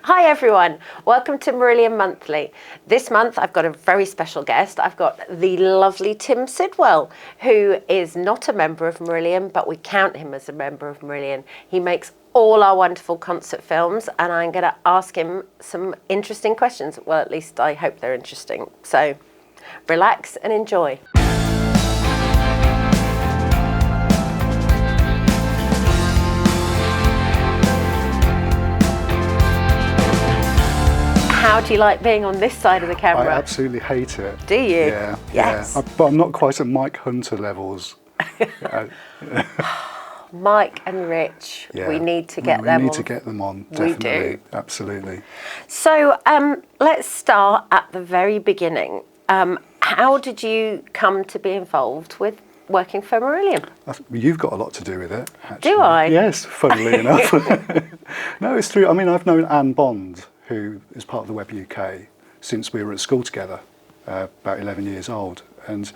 Hi everyone, welcome to Marillion Monthly. This month I've got a very special guest. I've got the lovely Tim Sidwell, who is not a member of Marillion, but we count him as a member of Marillion. He makes all our wonderful concert films, and I'm going to ask him some interesting questions. Well, at least I hope they're interesting. So relax and enjoy. How do you like being on this side of the camera? I absolutely hate it. Do you? Yeah. Yes. Yeah. But I'm not quite at Mike Hunter levels. Mike and Rich, we need to get them on. We need to get them on, definitely. We do. Absolutely. So let's start at the very beginning. How did you come to be involved with working for Marillion? You've got a lot to do with it, actually. Do I? Yes, funnily enough. No, it's true. I mean, I've known Anne Bond, who is part of the Web UK, since we were at school together, about 11 years old. And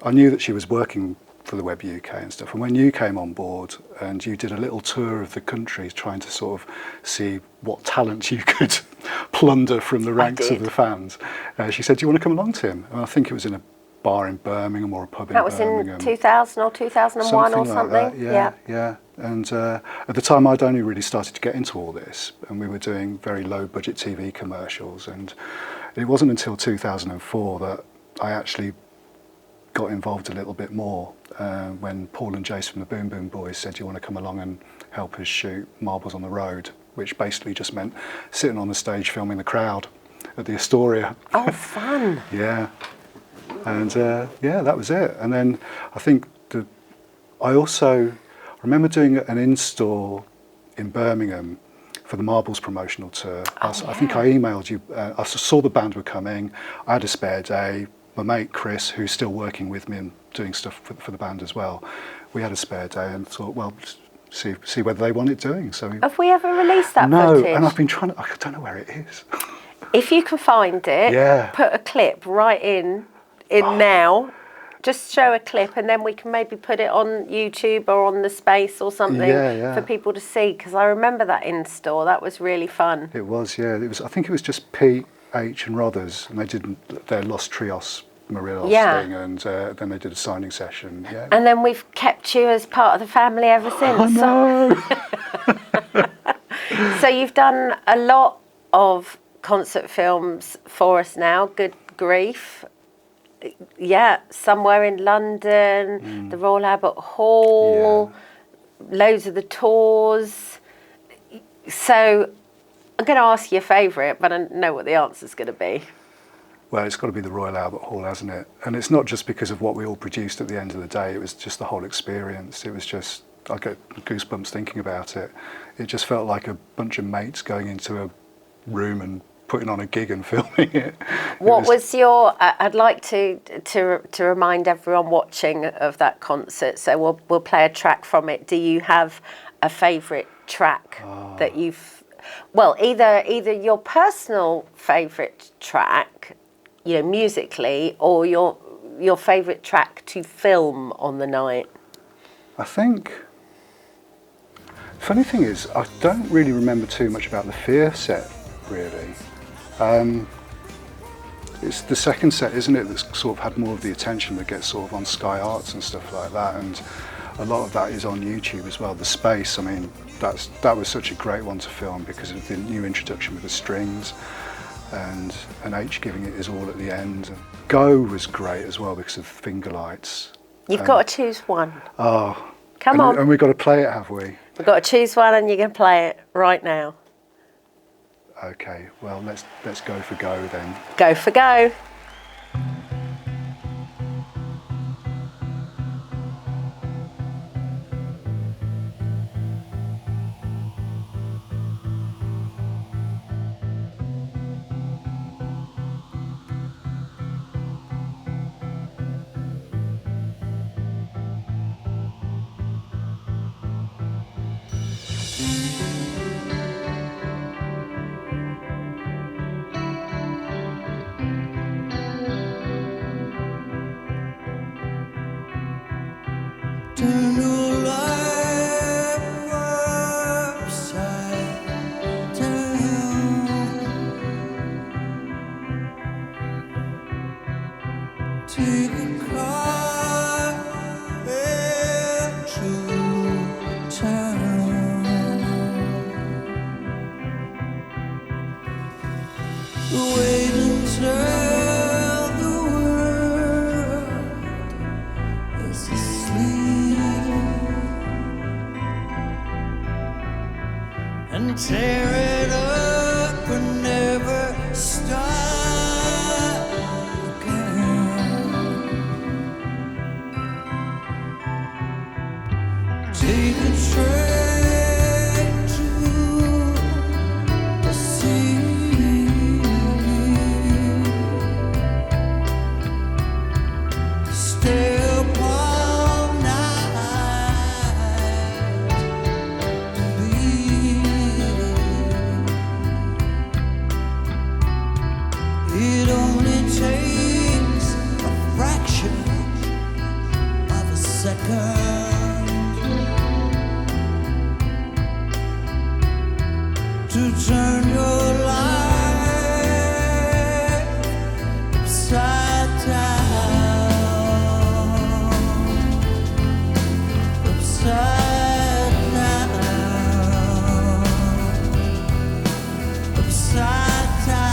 I knew that she was working for the Web UK and stuff. And when you came on board and you did a little tour of the country trying to sort of see what talent you could plunder from the ranks of the fans, she said, do you want to come along, Tim? And I think it was in a bar in Birmingham or a pub in Birmingham. That was in 2000 or 2001 or something? Like that. Yeah. And at the time I'd only really started to get into all this, and we were doing very low budget TV commercials, and it wasn't until 2004 that I actually got involved a little bit more when Paul and Jace from the Boom Boom Boys said, do you want to come along and help us shoot Marbles on the Road, which basically just meant sitting on the stage filming the crowd at the Astoria. Oh, fun. Yeah. And that was it. And then I think I also remember doing an in-store in Birmingham for the Marbles promotional tour. I think I emailed you. I saw the band were coming. I had a spare day. My mate Chris, who's still working with me and doing stuff for the band as well, we had a spare day and thought, well, see whether they want it doing. So have we ever released that footage? No, and I've been trying to. I don't know where it is. If you can find it, put a clip right in now. Just show a clip, and then we can maybe put it on YouTube or on the Space or something for people to see. Because I remember that in store. That was really fun. It was, yeah. It was. I think it was just Pete, H, and Rothers, and they did their Los Trios Marillion thing, and then they did a signing session. Yeah. And then we've kept you as part of the family ever since. I know. So you've done a lot of concert films for us now. Good grief. Yeah, Somewhere in London, the Royal Albert Hall, loads of the tours. So I'm going to ask you a favourite, but I know what the answer's going to be. Well, it's got to be the Royal Albert Hall, hasn't it? And it's not just because of what we all produced at the end of the day. It was just the whole experience. It was just, I get goosebumps thinking about it. It just felt like a bunch of mates going into a room and putting on a gig and filming it. What was your? I'd like to remind everyone watching of that concert. So we'll play a track from it. Do you have a favourite track that you've? Well, either your personal favourite track, musically, or your favourite track to film on the night. I think. Funny thing is, I don't really remember too much about the Fear set, really. It's the second set, isn't it, that's sort of had more of the attention, that gets sort of on Sky Arts and stuff like that, and a lot of that is on YouTube as well. The Space, I mean, that was such a great one to film because of the new introduction with the strings, and H giving it his all at the end. And Go was great as well because of Finger Lights. You've got to choose one. Oh, come on! And we've got to play it, have we? We've got to choose one, and you can play it right now. Okay, well, let's go for Go then. Go for Go. Wait until the world is asleep and tear it up and never start again. Take a train to the sea. Stay up all night and bleed. It only takes a fraction of a second to turn your life upside down, upside down, upside down.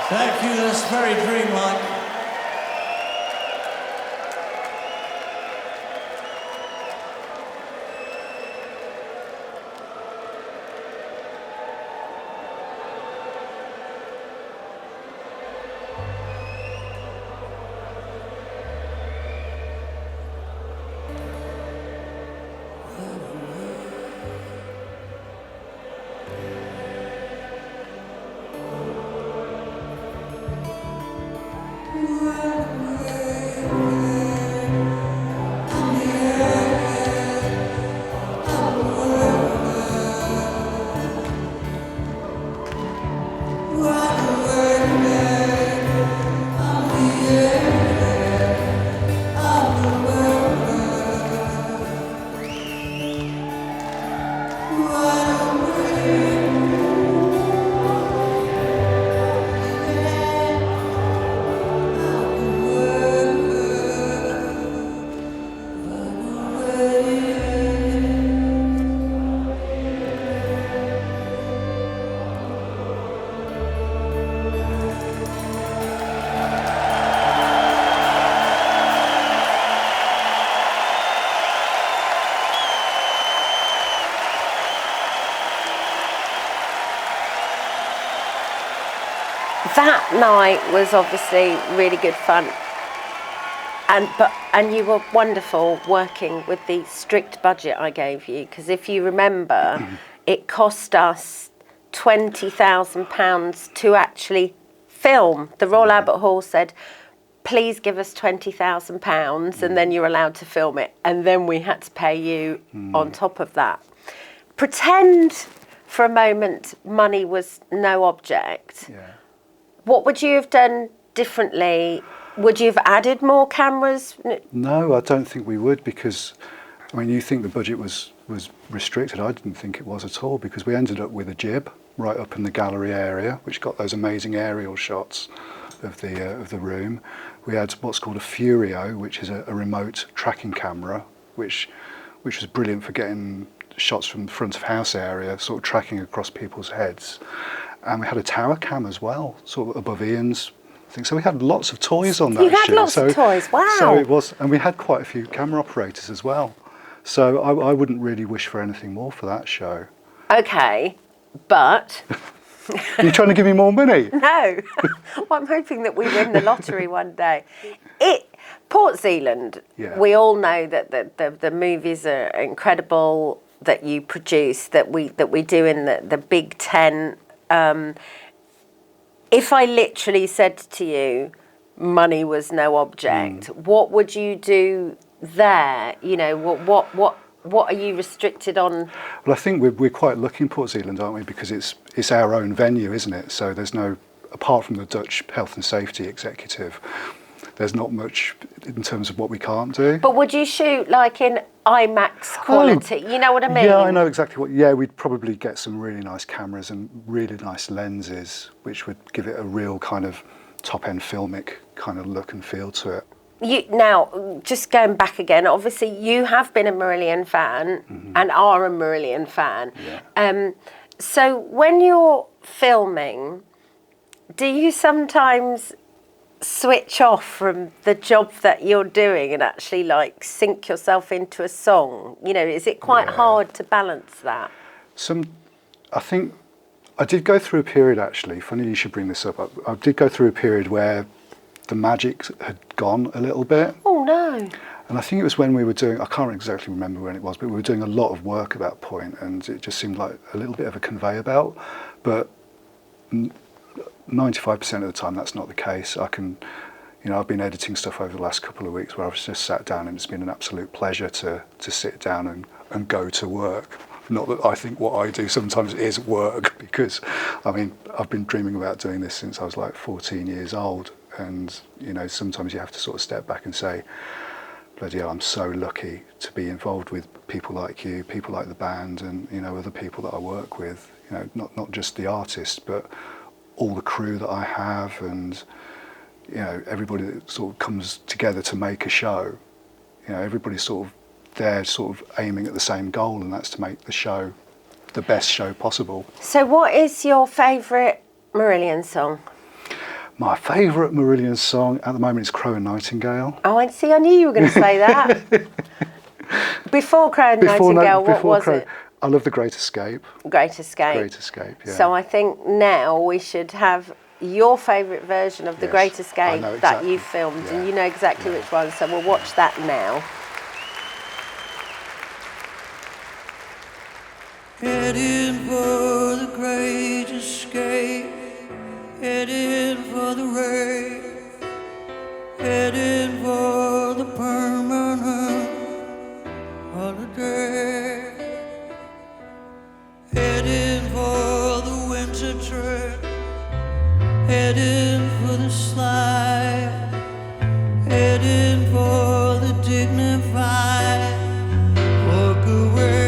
Thank you, that's very dreamlike. That night was obviously really good fun, and you were wonderful working with the strict budget I gave you, because if you remember, it cost us £20,000 to actually film. The Royal Albert Hall said, please give us £20,000 and then you're allowed to film it, and then we had to pay you on top of that. Pretend for a moment money was no object. Yeah. What would you have done differently? Would you have added more cameras? No, I don't think we would, because, I mean, you think the budget was restricted. I didn't think it was at all, because we ended up with a jib right up in the gallery area, which got those amazing aerial shots of the room. We had what's called a Furio, which is a remote tracking camera, which was brilliant for getting shots from the front of house area, sort of tracking across people's heads. And we had a tower cam as well, sort of above Ian's thing. So we had lots of toys on that You had shoot. lots of toys, wow. So it was, and we had quite a few camera operators as well. So I wouldn't really wish for anything more for that show. Okay, but... Are you trying to give me more money? No. Well, I'm hoping that we win the lottery one day. Port Zealand, Yeah. we all know that the movies are incredible that you produce, that we do in the Big Ten. If I literally said to you, money was no object, what would you do there? You know, what are you restricted on? Well, I think we're quite lucky in Port Zealand, aren't we? Because it's our own venue, isn't it? So there's no, apart from the Dutch Health and Safety Executive, there's not much in terms of what we can't do. But would you shoot like in IMAX quality? You know what I mean? Yeah, I know exactly what. Yeah, we'd probably get some really nice cameras and really nice lenses, which would give it a real kind of top-end filmic kind of look and feel to it. Now, just going back again, obviously you have been a Marillion fan and are a Marillion fan. Yeah. So when you're filming, do you sometimes switch off from the job that you're doing and actually like sink yourself into a song? You know, is it quite hard to balance that? I think I did go through a period, actually, funny you should bring this up, I did go through a period where the magic had gone a little bit. Oh no. And I think it was when we were doing, I can't exactly remember when it was, but we were doing a lot of work at that point, and it just seemed like a little bit of a conveyor belt. But 95% of the time that's not the case. I've been editing stuff over the last couple of weeks where I've just sat down and it's been an absolute pleasure to sit down and go to work. Not that I think what I do sometimes is work, because I mean, I've been dreaming about doing this since I was like 14 years old. And, you know, sometimes you have to sort of step back and say, bloody hell, I'm so lucky to be involved with people like you, people like the band, and, you know, other people that I work with, you know, not just the artist, but all the crew that I have, and, you know, everybody that sort of comes together to make a show. You know, everybody's sort of there sort of aiming at the same goal, and that's to make the show the best show possible. So what is your favourite Marillion song? My favourite Marillion song at the moment is Crow and Nightingale. Oh, I see. I knew you were going to say that. Before Crow and Nightingale, what was it? I love The Great Escape. Great Escape. Great Escape, yeah. So I think now we should have your favourite version of The Yes, Great I Escape know that exactly. you filmed, Yeah, and you know exactly which one. So we'll watch that now. Heading for the great escape, heading for the rave, heading for the permanent holiday, heading for the winter trip, heading for the slide, heading for the dignified walk away.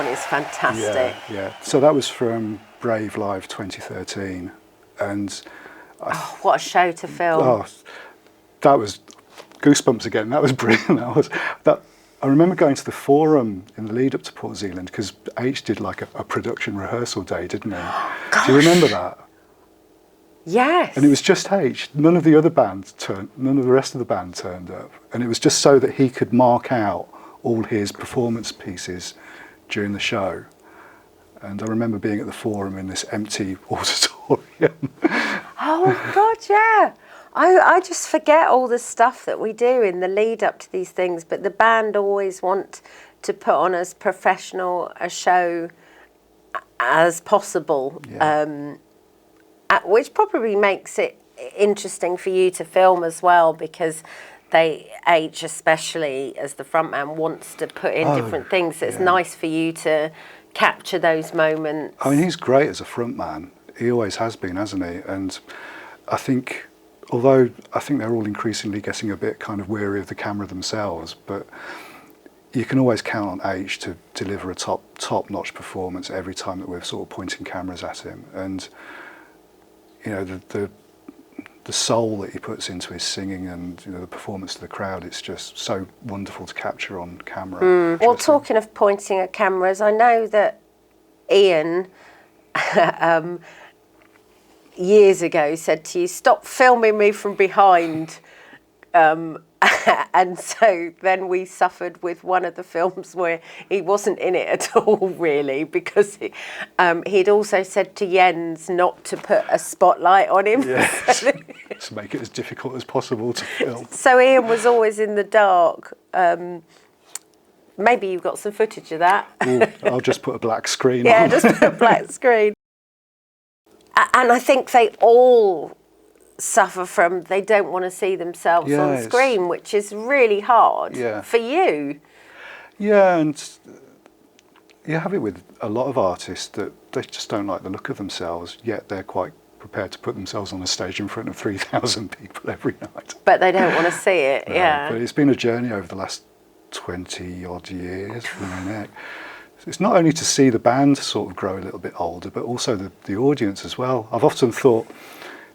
one is fantastic. Yeah. So that was from Brave Live 2013, and Oh, what a show to film. oh, that was goosebumps again. That was brilliant. I remember going to the Forum in the lead up to Port Zealand because H did like a production rehearsal day, didn't he? Do you remember that? Yes. And it was just H. None of the rest of the band turned up, and it was just so that he could mark out all his performance pieces during the show. And I remember being at the Forum in this empty auditorium. Oh God, yeah. I just forget all the stuff that we do in the lead up to these things, but the band always want to put on as professional a show as possible, Yeah. which probably makes it interesting for you to film as well, because H especially as the frontman wants to put in different things. So it's nice for you to capture those moments. I mean, he's great as a frontman. He always has been, hasn't he? And I think, although I think they're all increasingly getting a bit kind of weary of the camera themselves, but you can always count on H to deliver a top-notch performance every time that we're sort of pointing cameras at him. And you know, the soul that he puts into his singing and, you know, the performance to the crowd, it's just so wonderful to capture on camera. Well, talking of pointing at cameras, I know that Ian years ago said to you, "Stop filming me from behind." And so then we suffered with one of the films where he wasn't in it at all, really, because he'd also said to Jens not to put a spotlight on him. Yes. To make it as difficult as possible to film. So Ian was always in the dark. Maybe you've got some footage of that. Ooh, I'll just put a black screen Yeah, on. just put a black screen. And I think they all suffer from, they don't want to see themselves on screen, which is really hard for you. Yeah, and you have it with a lot of artists that they just don't like the look of themselves, yet they're quite prepared to put themselves on a stage in front of 3,000 people every night. But they don't want to see it, But it's been a journey over the last 20 odd years. It's not only to see the band sort of grow a little bit older, but also the audience as well. I've often thought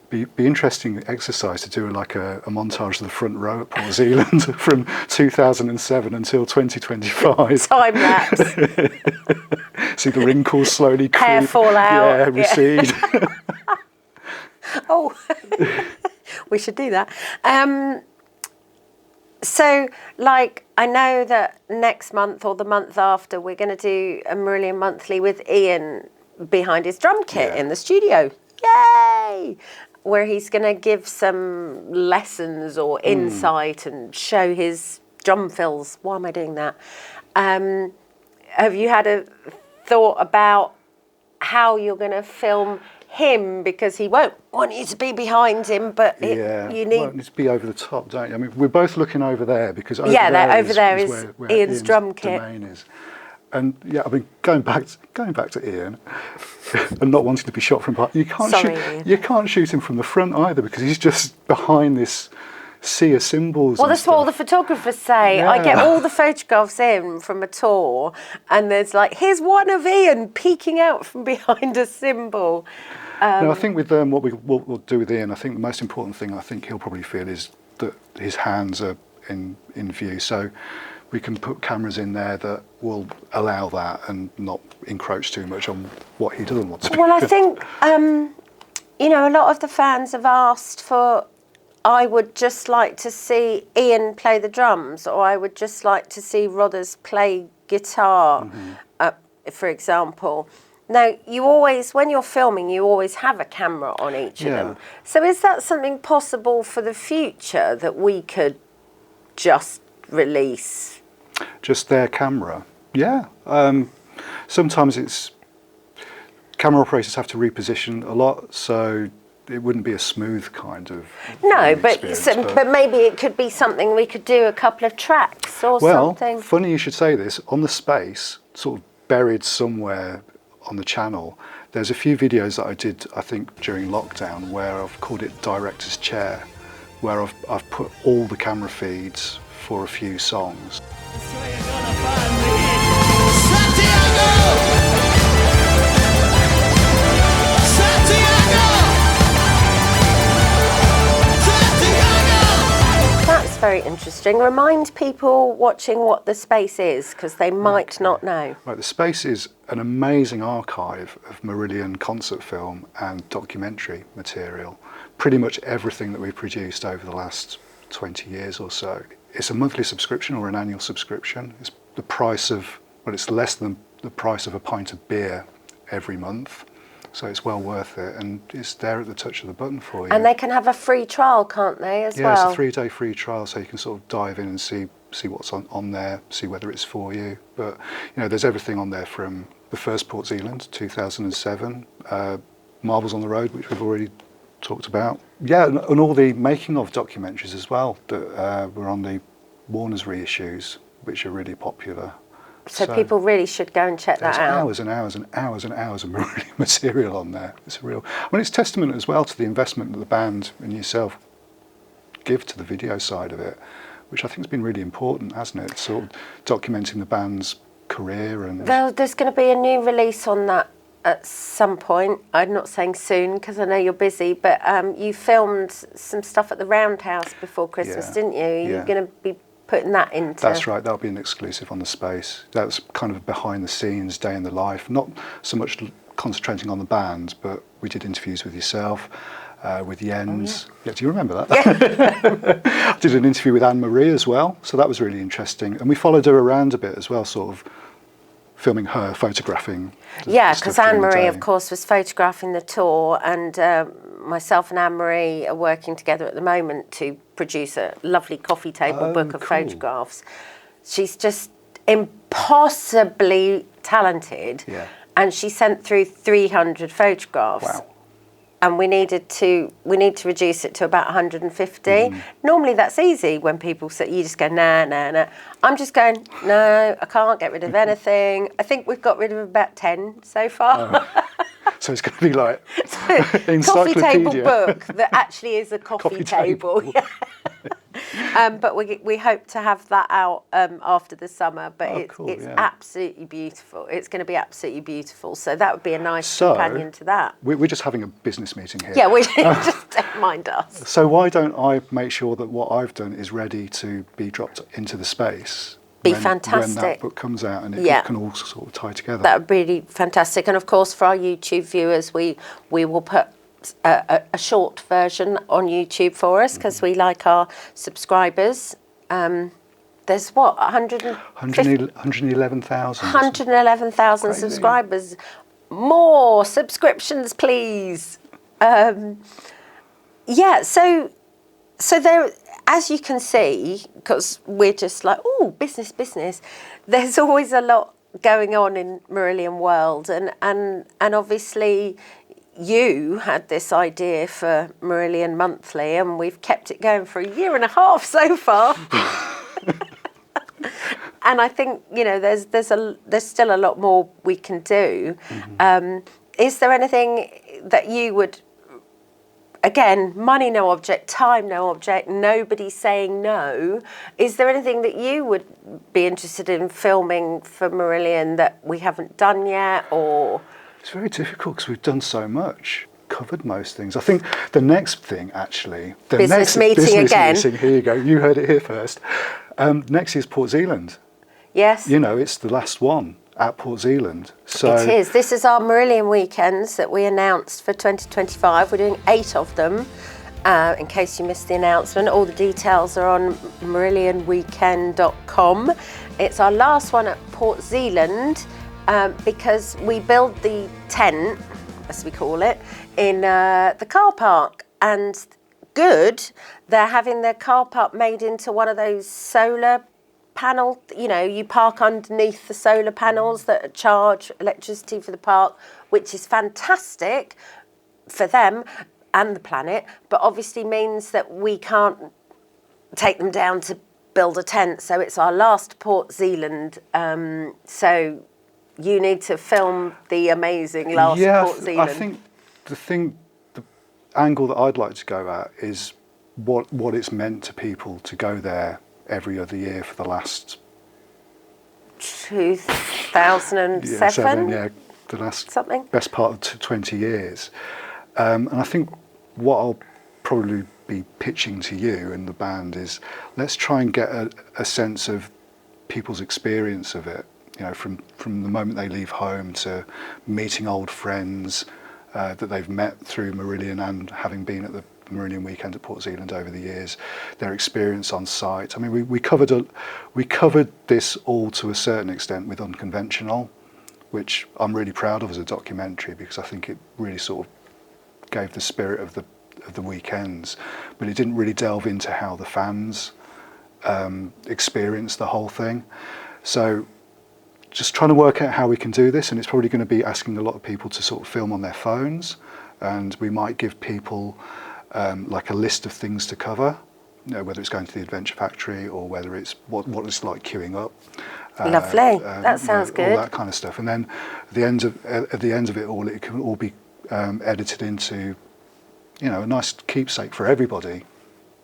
be interesting exercise to do like a montage of the front row at Port Zealand from 2007 until 2025. Time lapse. See the wrinkles slowly creep. Hair fall out. Yeah, recede. Oh, we should do that. So, like, I know that next month or the month after, we're going to do a Marillion Monthly with Ian behind his drum kit in the studio. Yay! Where he's going to give some lessons or insight and show his drum fills. Why am I doing that? Have you had a thought about how you're going to film him, because he won't want you to be behind him, but you need... Well, it needs to be over the top, don't you? I mean, we're both looking over there because over there is where Ian's drum kit. Domain is. And yeah, I mean, going back to Ian and not wanting to be shot from behind, you can't shoot him from the front either, because he's just behind this sea of cymbals. Well, that's what all the photographers say. I get all the photographs in from a tour, and there's like, here's one of Ian peeking out from behind a cymbal. No, I think with what we'll do with Ian, I think the most important thing I think he'll probably feel is that his hands are in view. So we can put cameras in there that will allow that and not encroach too much on what he doesn't want to be. Well, I think, you know, a lot of the fans have asked for, I would just like to see Ian play the drums, or I would just like to see Rodders play guitar, for example. Now, you always, when you're filming, you always have a camera on each of them. So is that something possible for the future, that we could just release? Just their camera? Yeah. Sometimes it's, camera operators have to reposition a lot, so it wouldn't be a smooth kind of but maybe it could be something we could do a couple of tracks or something. Well, funny you should say this. On the Space, sort of buried somewhere on the channel, there's a few videos that I did, I think, during lockdown, where I've called it Director's Chair, where I've put all the camera feeds for a few songs. So you're gonna find me, Santiago! That's very interesting. Remind people watching what the space is, because they might not know. Right, the space is an amazing archive of Marillion concert film and documentary material. Pretty much everything that we've produced over the last 20 years or so. It's a monthly subscription or an annual subscription. It's the price of, well, it's less than the price of a pint of beer every month. So it's well worth it, and it's there at the touch of the button for you. And they can have a free trial, can't they, as well? Yeah, it's a 3-day free trial, so you can sort of dive in and see what's on there, see whether it's for you. But, you know, there's everything on there from the first Port Zealand, 2007, Marbles on the Road, which we've already talked about. Yeah, and all the making of documentaries as well that were on the Warner's reissues, which are really popular. So people really should go and check that out. There's hours and hours and hours and hours of material on there. It's a real. Well, it's testament as well to the investment that the band and yourself give to the video side of it, which I think has been really important, hasn't it? Sort of documenting the band's career and. Well, there's going to be a new release on that at some point. I'm not saying soon because I know you're busy, but you filmed some stuff at the Roundhouse before Christmas, didn't you? You're going to be putting that into... That's right, that'll be an exclusive on the space. That's kind of a behind the scenes, day in the life, not so much concentrating on the band, but we did interviews with yourself, with Jens. Yeah, do you remember that? Yeah. I did an interview with Anne-Marie as well, so that was really interesting. And we followed her around a bit as well, sort of filming her, photographing. Yeah, because Anne-Marie, of course, was photographing the tour, and myself and Anne-Marie are working together at the moment to produce a lovely coffee table book of photographs. She's just impossibly talented, and she sent through 300 photographs. Wow. And we need to reduce it to about 150. Normally that's easy when people say, you just go, nah. I'm just going, no, I can't get rid of anything. I think we've got rid of about 10 so far. So it's going to be like coffee table book that actually is a coffee table. But we hope to have that out after the summer. But it's absolutely beautiful. It's going to be absolutely beautiful. So that would be a nice companion to that. We're just having a business meeting here. Yeah, we just don't mind us. So why don't I make sure that what I've done is ready to be dropped into the space? Fantastic. When that book comes out and it can all sort of tie together. That would be really fantastic. And of course, for our YouTube viewers, we will put a short version on YouTube for us because we like our subscribers. There's what, 111,000. 111,000 subscribers. More subscriptions, please. So there, as you can see, because we're just like, oh, business, there's always a lot going on in Marillion world. And obviously you had this idea for Marillion Monthly, and we've kept it going for 1.5 years so far. And I think, you know, there's still a lot more we can do. Is there anything that you would... Again, money no object, time no object, nobody saying no. Is there anything that you would be interested in filming for Marillion that we haven't done yet, or...? It's very difficult because we've done so much, covered most things. I think the next thing, actually... Business meeting, here you go, you heard it here first. Next is Port Zealand. Yes. You know, it's the last one at Port Zealand. So it is. This is our Marillion weekends that we announced for 2025. We're doing 8 of them. In case you missed the announcement, all the details are on marillionweekend.com. It's our last one at Port Zealand because we build the tent, as we call it, in the car park. And they're having their car park made into one of those solar panel, you know, you park underneath the solar panels that charge electricity for the park, which is fantastic for them and the planet, but obviously means that we can't take them down to build a tent. So it's our last Port Zealand. So you need to film the amazing last Port Zealand. I think the angle that I'd like to go at is what it's meant to people to go there every other year for the last 2007. The last something best part of 20 years. And I think what I'll probably be pitching to you and the band is, let's try and get a sense of people's experience of it, you know, from the moment they leave home to meeting old friends that they've met through Marillion and having been at the Marillion weekend at Port Zealand over the years, their experience on site. I mean, we covered this all to a certain extent with Unconventional, which I'm really proud of as a documentary, because I think it really sort of gave the spirit of the weekends, but it didn't really delve into how the fans experienced the whole thing. So just trying to work out how we can do this, and it's probably going to be asking a lot of people to sort of film on their phones, and we might give people like a list of things to cover, you know, whether it's going to the Adventure Factory or whether it's what it's like queuing up. Lovely. That sounds good. All that kind of stuff, and then at the end of it all, it can all be edited into, you know, a nice keepsake for everybody.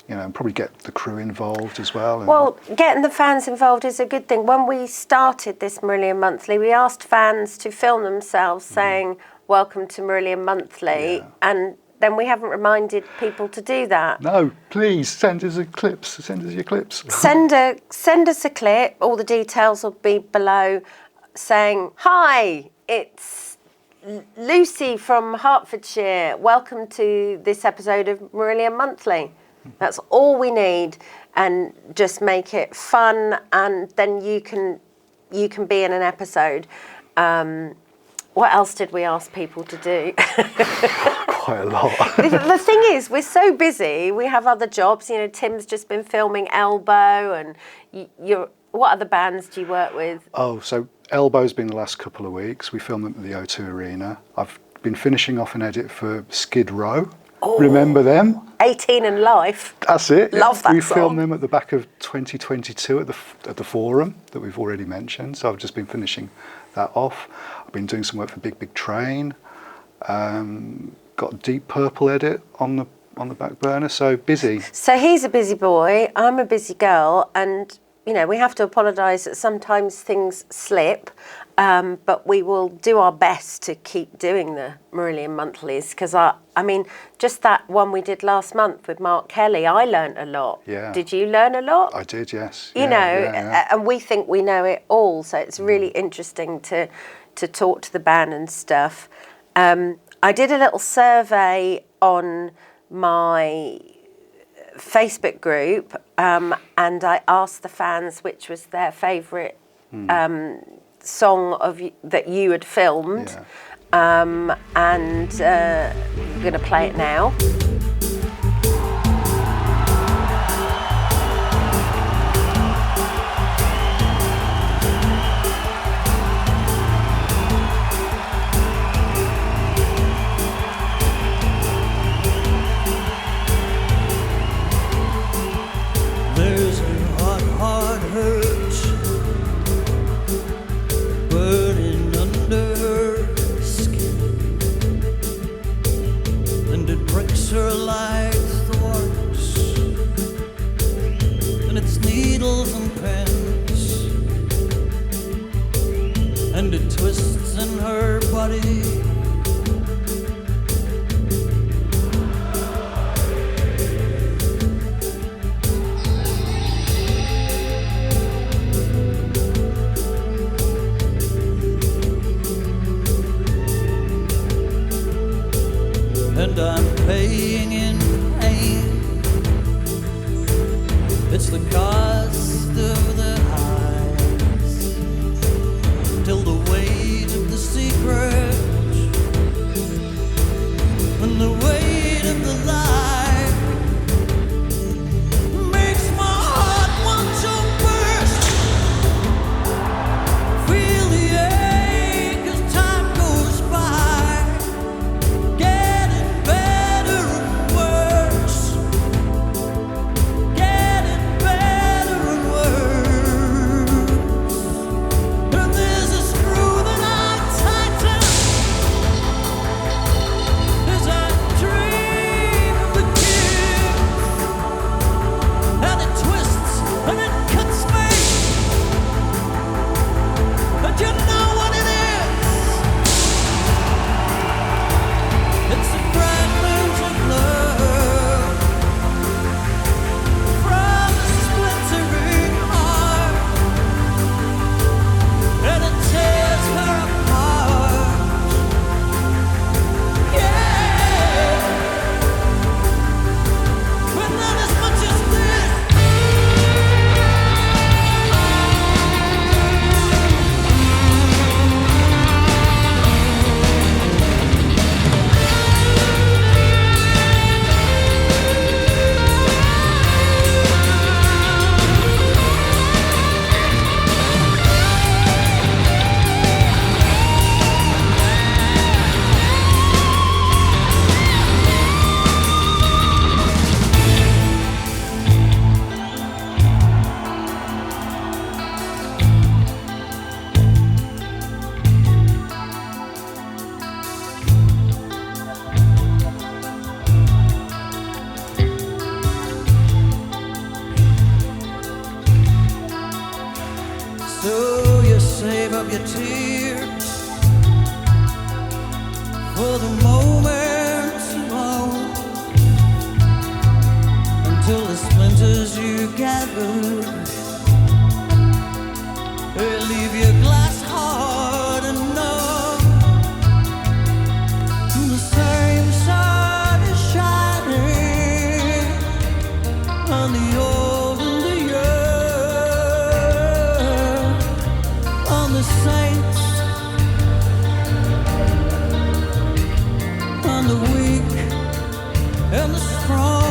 You know, and probably get the crew involved as well. Well, getting the fans involved is a good thing. When we started this Marillion Monthly, we asked fans to film themselves saying, "Welcome to Marillion Monthly," Yeah. and then we haven't reminded people to do that. No, please send us your clips. Send us a clip. All the details will be below, saying, "Hi, it's Lucy from Hertfordshire. Welcome to this episode of Marillion Monthly." That's all we need, and just make it fun, and then you can be in an episode. What else did we ask people to do? Quite a lot. The thing is, we're so busy. We have other jobs. You know, Tim's just been filming Elbow, and what other bands do you work with? Oh, so Elbow's been the last couple of weeks. We filmed them at the O2 Arena. I've been finishing off an edit for Skid Row. Oh, remember them? 18 and Life. That's it. Love that We song. filmed them at the back of 2022 at the Forum that we've already mentioned. So I've just been finishing that off. I've been doing some work for Big Big Train. Got a Deep Purple edit on the back burner. So busy. So he's a busy boy. I'm a busy girl, and you know we have to apologise that sometimes things slip. But we will do our best to keep doing the Marillion Monthlies, because I mean, just that one we did last month with Mark Kelly, I learnt a lot. Yeah. Did you learn a lot? I did, yes. You know, and we think we know it all, so it's really interesting to talk to the band and stuff. I did a little survey on my Facebook group, and I asked the fans which was their favourite song that you had filmed, Yeah. and I'm going to play it now. There's a hot, hard hurt burning under her skin, and it breaks her of your tears for the moments alone, until the splinters you gathered, they leave your glass hard and numb. The same sun is shining on the old and the young, on the saints, on the weak and the strong.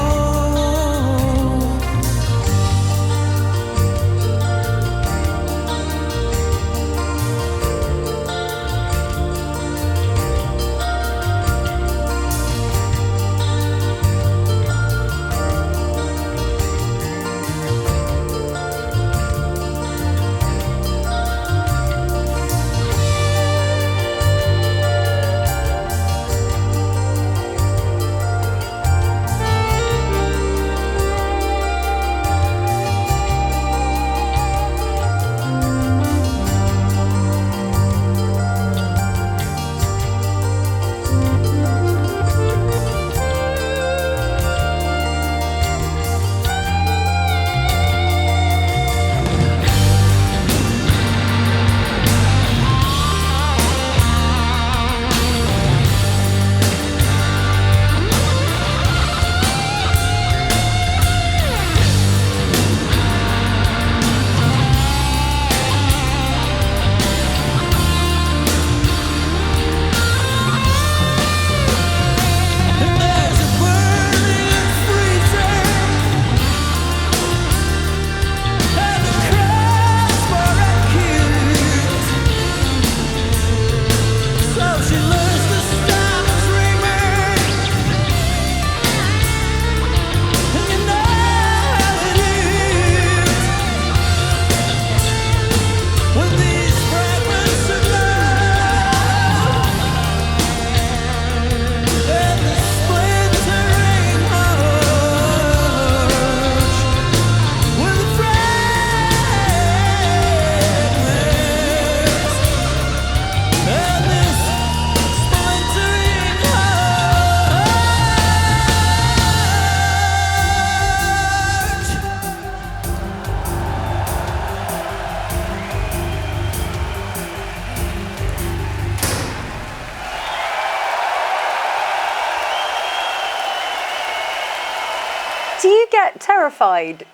Do you get terrified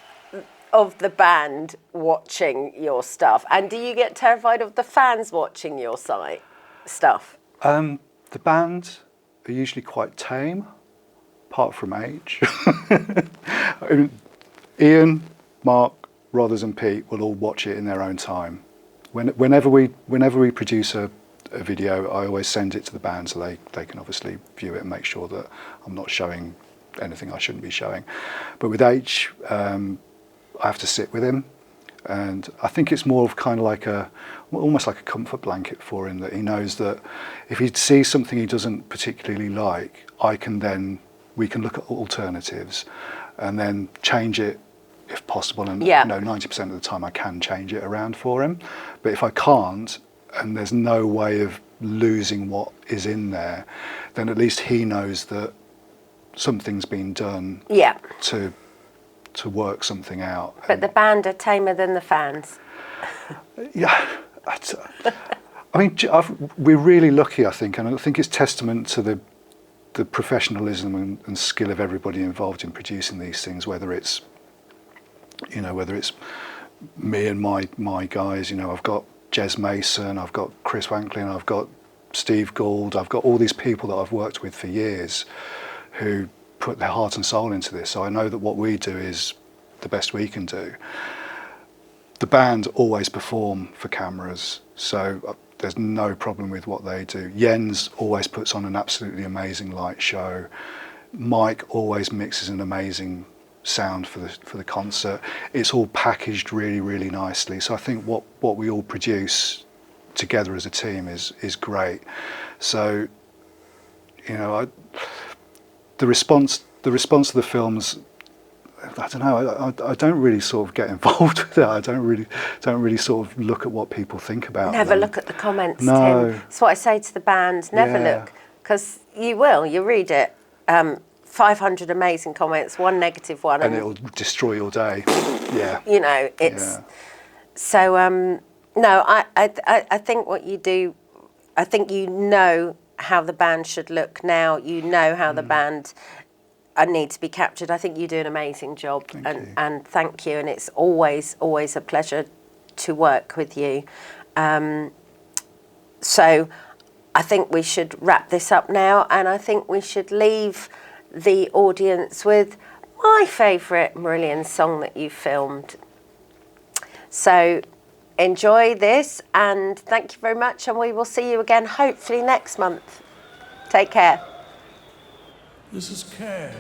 of the band watching your stuff? And do you get terrified of the fans watching your stuff? The band are usually quite tame, apart from age. I mean, Ian, Mark, Rothers and Pete will all watch it in their own time. Whenever we produce a video, I always send it to the band so they can obviously view it and make sure that I'm not showing anything I shouldn't be showing. But with H, I have to sit with him, and I think it's more of kind of like almost like a comfort blanket for him, that he knows that if he sees something he doesn't particularly like, we can look at alternatives and then change it if possible. And 90% of the time I can change it around for him. But if I can't, and there's no way of losing what is in there, then at least he knows that something's been done to work something out. But the band are tamer than the fans. Yeah, I mean, we're really lucky, I think, and I think it's testament to the professionalism and skill of everybody involved in producing these things. Whether it's me and my guys, I've got Jez Mason, I've got Chris Wanklin, I've got Steve Gould, I've got all these people that I've worked with for years who put their heart and soul into this. So I know that what we do is the best we can do. The band always perform for cameras, so there's no problem with what they do. Jens always puts on an absolutely amazing light show. Mike always mixes an amazing sound for the concert. It's all packaged really, really nicely. So I think what we all produce together as a team is great. So, the response to the films I don't know. I don't really sort of get involved with it. I don't really sort of look at what people think about Never them. look at the comments, No. Tim. That's what I say to the band. Never Yeah. look, because you will. You read it. 500 amazing comments, one negative one, And it'll destroy your day. Yeah. you know, it's Yeah. so. No, I think what you do. I think you know how the band should look now. You know how the band need to be captured. I think you do an amazing job, and thank you. And it's always a pleasure to work with you. So I think we should wrap this up now, and I think we should leave the audience with my favourite Marillion song that you filmed. So enjoy this, and thank you very much, and we will see you again hopefully next month. Take care. This is Care.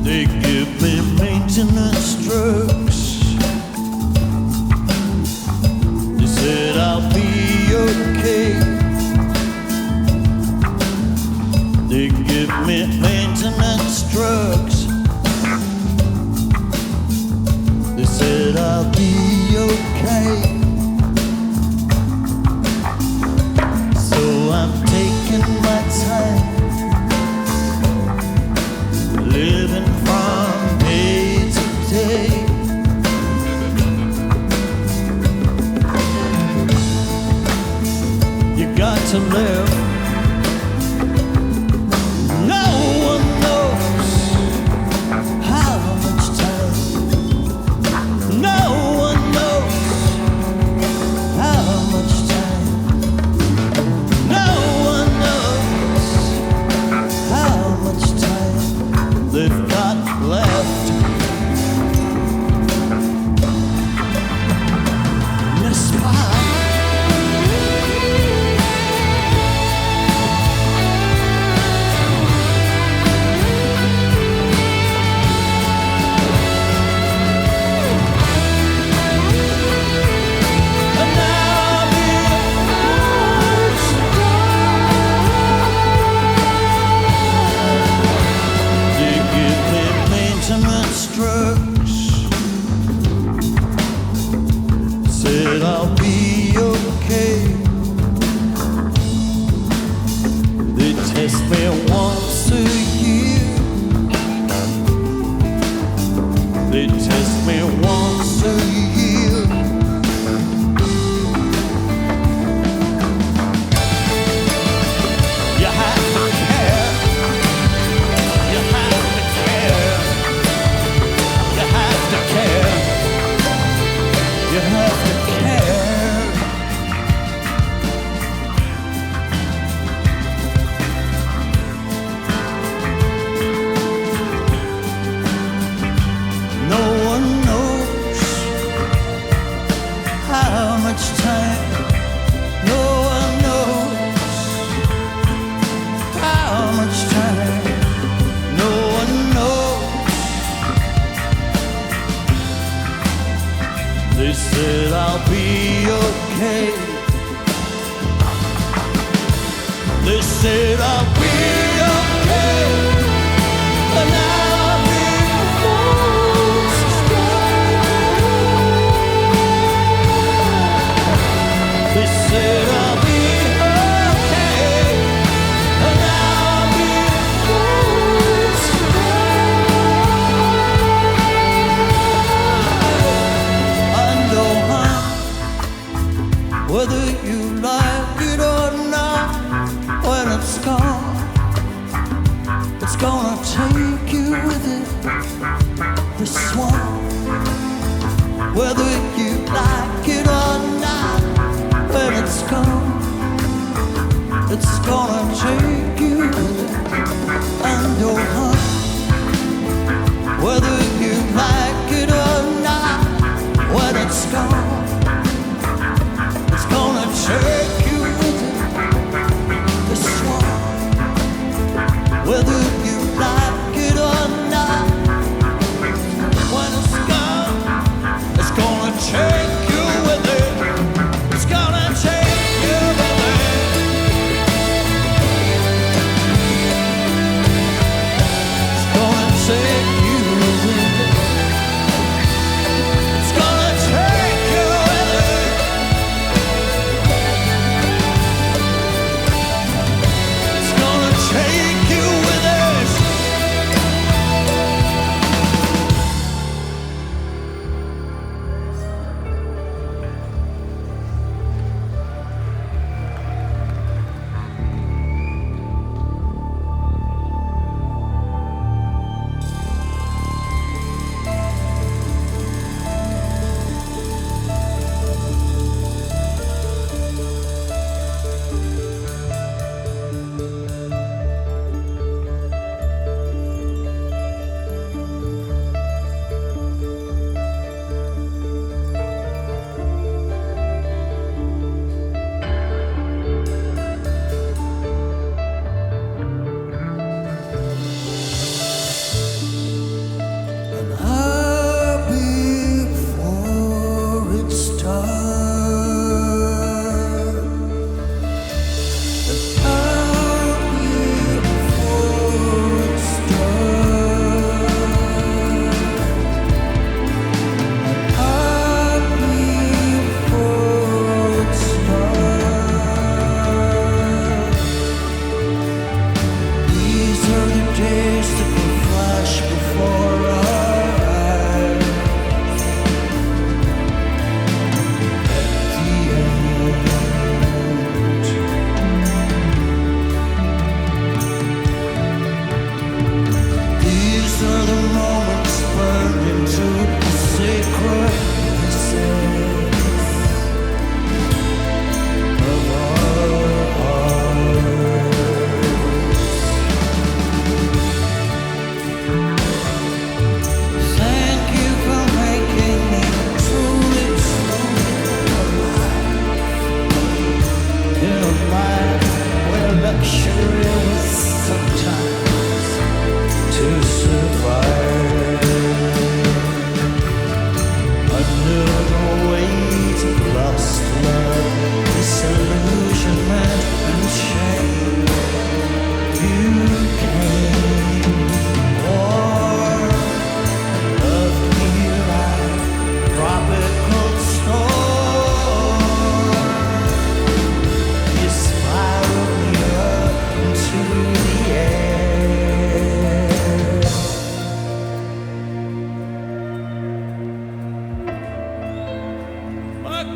They give me maintenance drugs. They said I'll be okay. They give me maintenance drugs. They said I'll be okay. So I'm taking my time, living from day to day. You got to live. No one knows how much time. No one knows how much time. No one knows how much time they've got left. Miss Pie. And now I'll be they give me maintenance drugs. Said I'll be okay. They test me once a year. They test me once a year. You have to care. You have to care. You have to care. You have to care. No one knows how much time. No one knows how much time. No one knows. They said I'll be okay. They said I'll be okay. And I'll be they said I'll be okay. And I'll be I know, huh, whether you like it or not, when it's gone, it's gonna take you with it. This one, whether you like it or not, when it's gone, it's gonna take you with it. And oh, huh, whether you like it or not, when it's gone,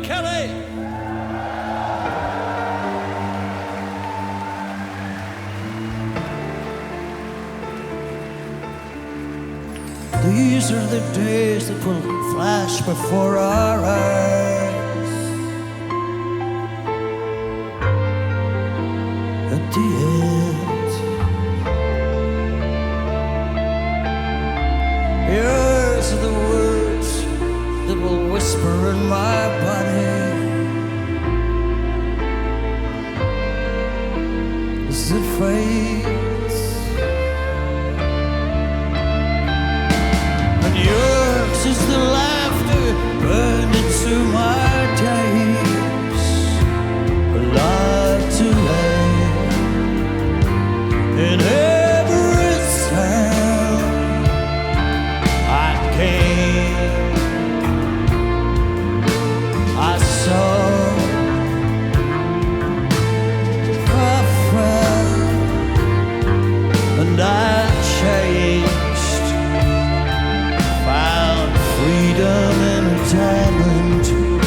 Kelly. These are the days that will flash before our eyes. At the end, yours are the words that will whisper in my body as it fades. And yours is the laughter burned into my days, a light to lay in every sound. I came, I saw, I felt, and I changed, found freedom in a diamond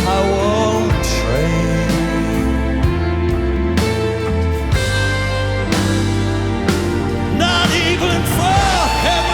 I won't trade. Not even for heaven.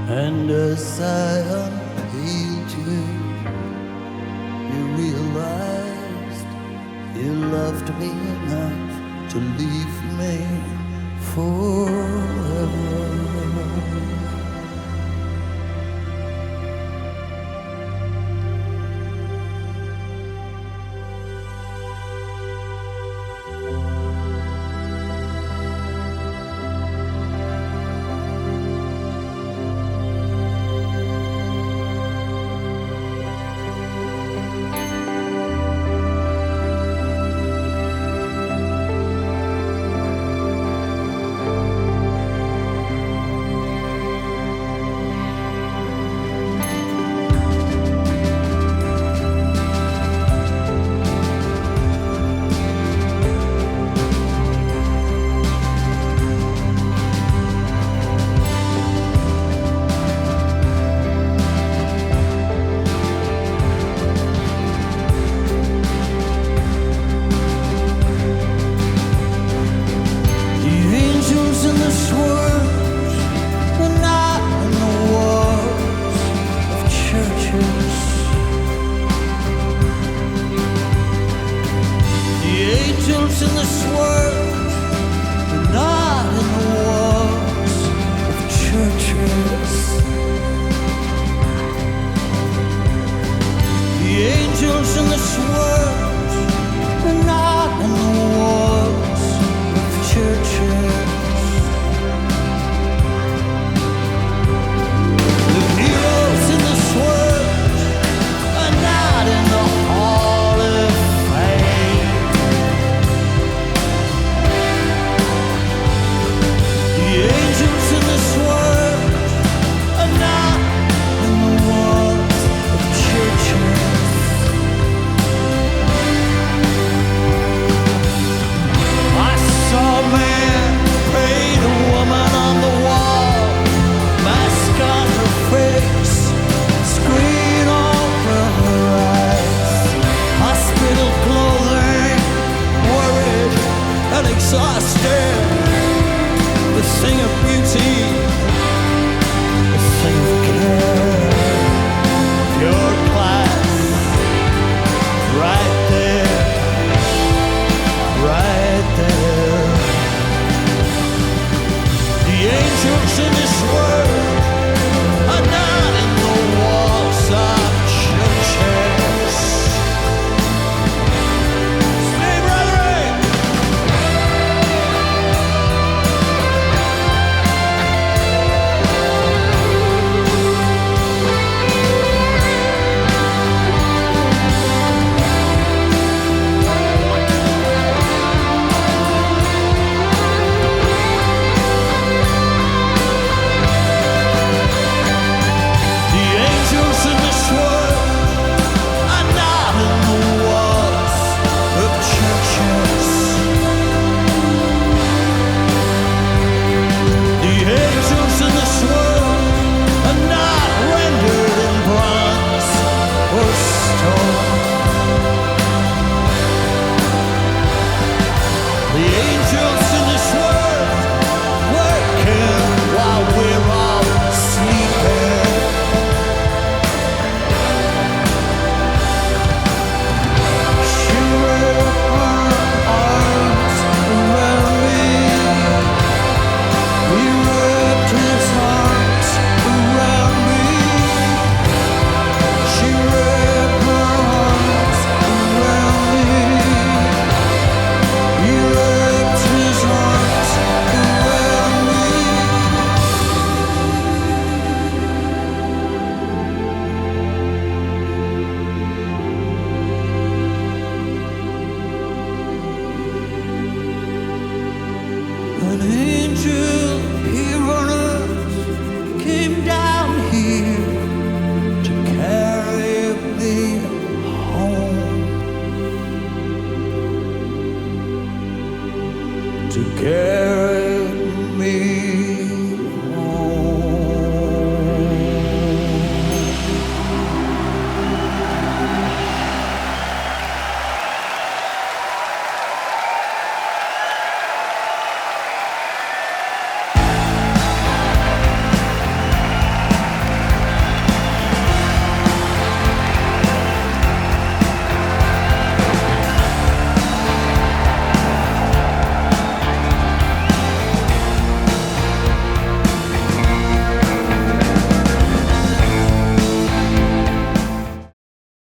And as I unpeeled you, you realized you loved me enough to leave me forever. angels in this world are not in the walls of churches. Stay, brethren! The angels in this world are not in the walls of churches. The angels in this world are not rendered in bronze or stone. The angels in this world working while we're all sleeping. She wrapped her arms around me. He wrapped his arms around me. She wrapped her arms around me. He wrapped his arms around me. An angel here on earth came down here to carry me home, to carry